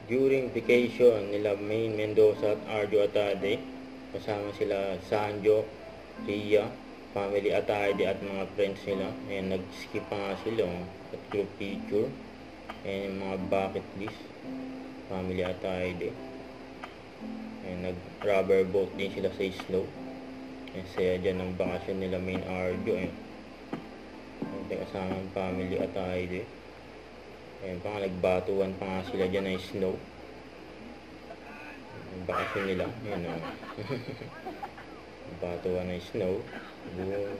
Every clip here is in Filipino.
During vacation nila Maine Mendoza at Arjo Atade, kasama sila Sanjo, Ria, family Atade at mga friends nila. Ayan, nag-skip pa nga sila at group picture. Ayan yung mga bucket list, family Atade. Ayan, nag-rubber boat din sila sa snow. Ayan, saya dyan ng bakasyon nila Maine Arjo. Ayan, kasama ng family Atade. Ayan pa nga, nagbatuan pa nga sila dyan ng snow. Ang bakasyon nila. Ayan o. Batuan ng snow. Boom.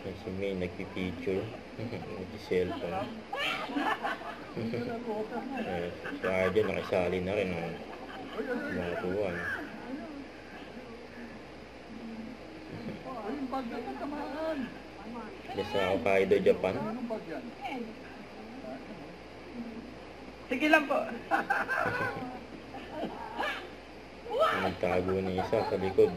Ayan si May, nagpipicture. Nag-cellphone. Ayan, si Arjo nakisali na rin o. Batuan. Sa Hokkaido, Japan. Sige lang po. Nagtago na isa sa likod.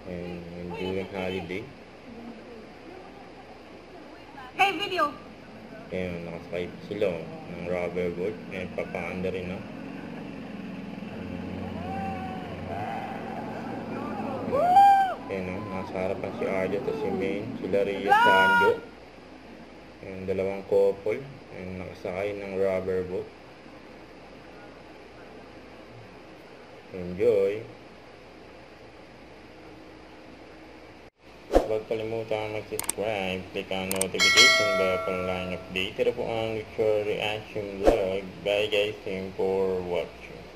And during holiday. Hey, video! Ayan, nakasakay pa sila ng rubber boat. Ayan, papaanda rin o. Ayan o, nasa harapan si Arjo at si Maine, sila Ria, Sanjo. Ayan, dalawang couple. Ayan, nakasakay ng rubber boat. Enjoy! Huwag kalimutan mag-subscribe, click ang notification bell para lang update. Ito po ang Victory Reaction Vlog. Bye guys, thank you for watching.